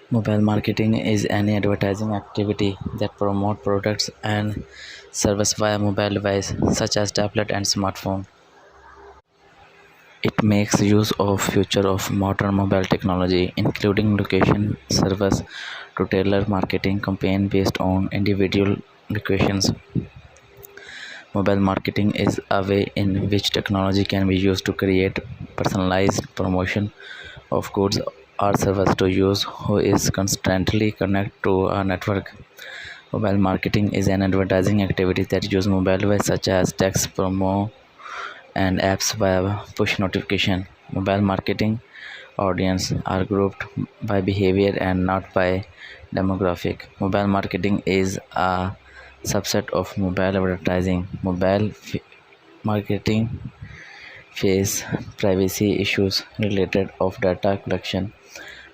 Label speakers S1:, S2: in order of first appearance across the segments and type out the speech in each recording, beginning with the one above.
S1: Mobile marketing is any advertising activity that promote products and service via mobile device such as tablet and smartphone. It makes use of future of modern mobile technology including location service to tailor marketing campaign based on individual locations. Mobile marketing is a way in which technology can be used to create personalized promotion of goods or service to use who is constantly connected to a network. Mobile marketing is an advertising activity that uses mobile devices such as text, promo, and apps via push notification. Mobile marketing audience are grouped by behavior and not by demographic. Mobile marketing is a subset of mobile advertising. Marketing face privacy issues related of data collection.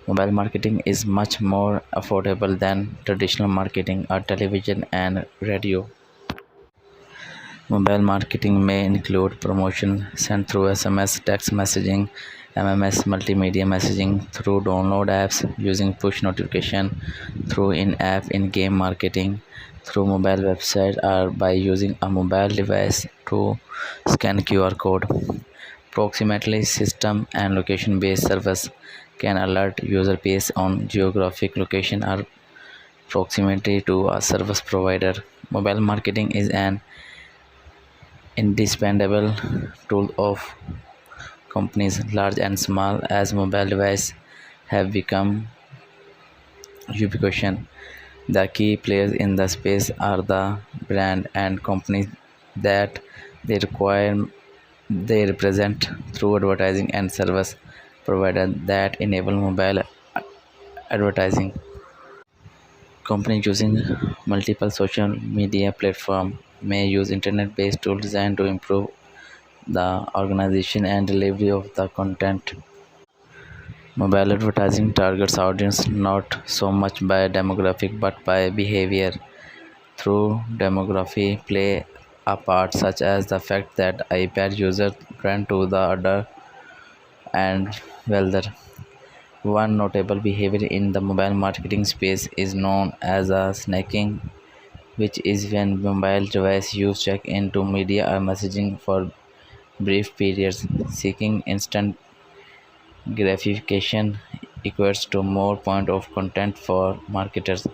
S1: Mobile marketing is much more affordable than traditional marketing or television and radio. Mobile marketing may include promotion sent through SMS, text messaging, MMS, multimedia messaging, through download apps, using push notification, through in-app in-game marketing, through mobile website, or by using a mobile device to scan QR code. Proximity system and location-based service can alert user based on geographic location or proximity to a service provider. Mobile marketing is an indispensable tool of companies large and small as mobile devices have become ubiquitous. The key players in the space are the brand and companies that they require they represent through advertising and service providers that enable mobile advertising. Companies using multiple social media platforms may use internet-based tools designed to improve the organization and delivery of the content. Mobile advertising targets audience not so much by demographic but by behavior. Through demography play a part such as the fact that iPad users trend to the other and wealthier. One notable behavior in the mobile marketing space is known as a snacking, which is when mobile device use check into media or messaging for brief periods. Seeking instant gratification equates to more point of content for marketers.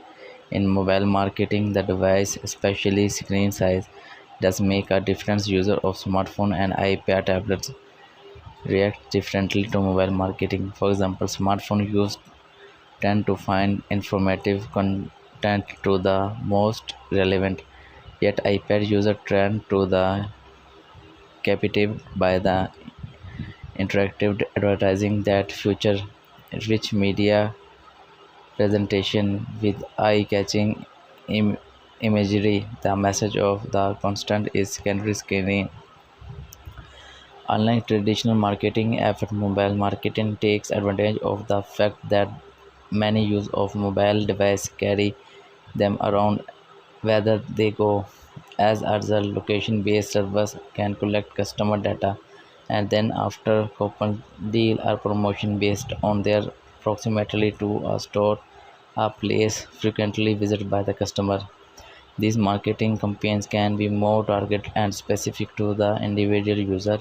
S1: In mobile marketing, the device, especially screen size, does make a difference. User of smartphone and iPad tablets react differently to mobile marketing. For example, smartphone users tend to find informative content to the most relevant, yet iPad users tend to the captivated by the interactive advertising that feature rich media presentation with eye-catching imagery. The message of the constant is secondary screening. Unlike traditional marketing effort, mobile marketing takes advantage of the fact that many use of mobile devices carry them around whether they go. As a result, location-based servers can collect customer data and then after coupon deal or promotion based on their proximity to a store, a place frequently visited by the customer. These marketing campaigns can be more targeted and specific to the individual user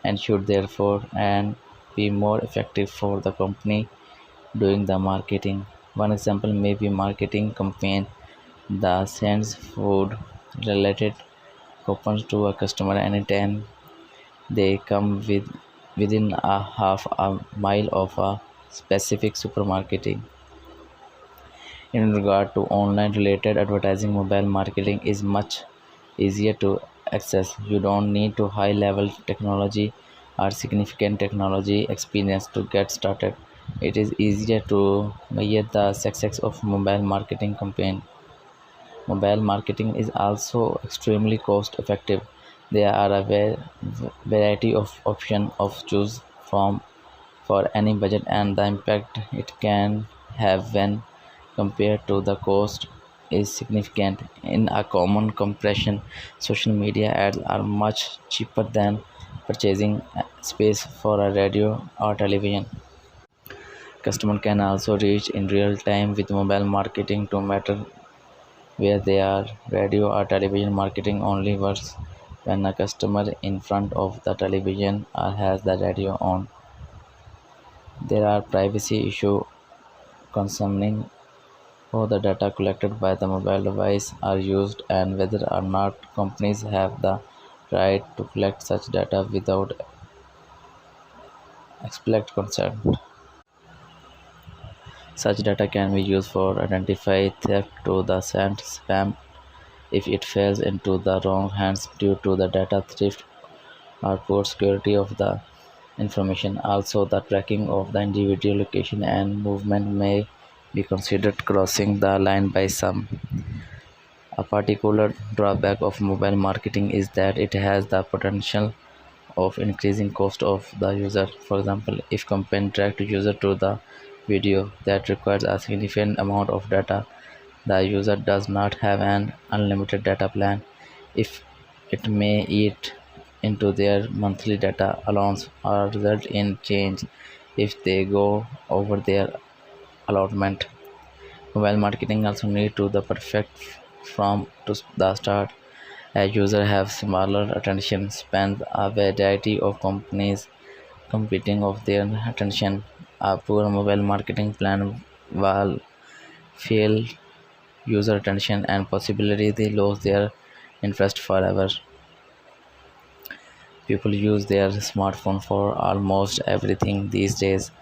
S1: and should therefore and be more effective for the company doing the marketing. One example may be marketing campaign that sends food related coupons to a customer anytime they come within a half a mile of a specific supermarket. In regard to online related advertising, mobile marketing is much easier to access. You don't need to high level technology or significant technology experience to get started. It is easier to measure the success of mobile marketing campaign. Mobile marketing is also extremely cost effective. There are a variety of options of choose from for any budget, and the impact it can have when compared to the cost is significant. In a common comparison, social media ads are much cheaper than purchasing space for a radio or television. Customer can also reach in real time with mobile marketing to matter where they are. Radio or television marketing only works when a customer in front of the television or has the radio on. There are privacy issues concerning how the data collected by the mobile device are used and whether or not companies have the right to collect such data without explicit consent. Such data can be used for identify theft to the sent spam if it falls into the wrong hands due to the data theft or poor security of the information. Also, the tracking of the individual location and movement may be considered crossing the line by some. A particular drawback of mobile marketing is that it has the potential of increasing cost of the user. For example, if company track user to the video that requires a significant amount of data, the user does not have an unlimited data plan. If it may eat into their monthly data allowance or result in change if they go over their allotment. Mobile marketing also need to the perfect from to the start. As users have smaller attention spans, a variety of companies competing of their attention. A poor mobile marketing plan will fail user attention and possibly they lose their interest forever. People use their smartphone for almost everything these days,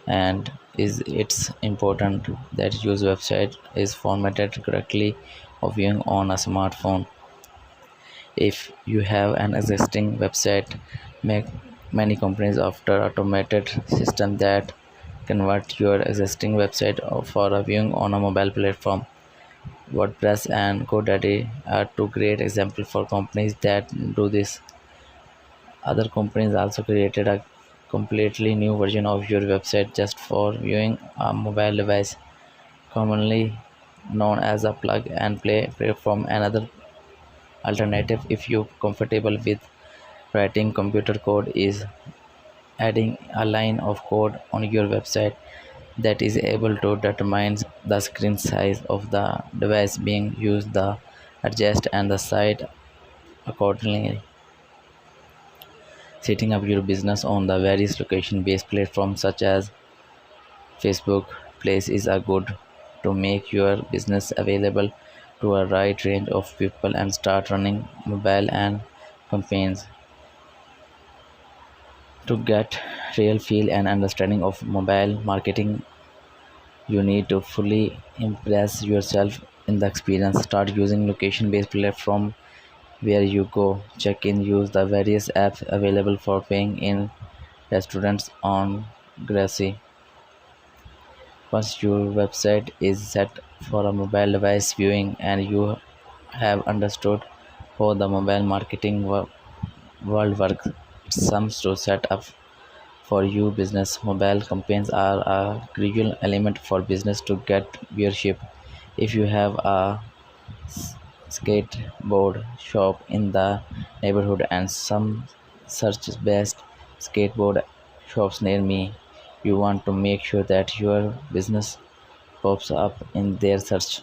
S1: and it's important that use website is formatted correctly of viewing on a smartphone. If you have an existing website, make many companies offer automated system that convert your existing website for a viewing on a mobile platform. WordPress and GoDaddy are two great examples for companies that do this. Other companies also created a completely new version of your website just for viewing a mobile device, commonly known as a plug and play platform. Another alternative, if you're comfortable with writing computer code, is adding a line of code on your website that is able to determine the screen size of the device being used, the adjust and the site accordingly. Setting up your business on the various location-based platforms such as Facebook Place is a good to make your business available to a wide range of people and start running mobile and campaigns. To get real feel and understanding of mobile marketing, you need to fully impress yourself in the experience. Start using location-based platform where you go. Check in, use the various apps available for paying in restaurants on Grassy. Once your website is set for a mobile device viewing and you have understood how the mobile marketing world works, it's some to set up for you business. Mobile campaigns are a crucial element for business to get viewership. If you have a skateboard shop in the neighborhood and some search best skateboard shops near me, you want to make sure that your business pops up in their search.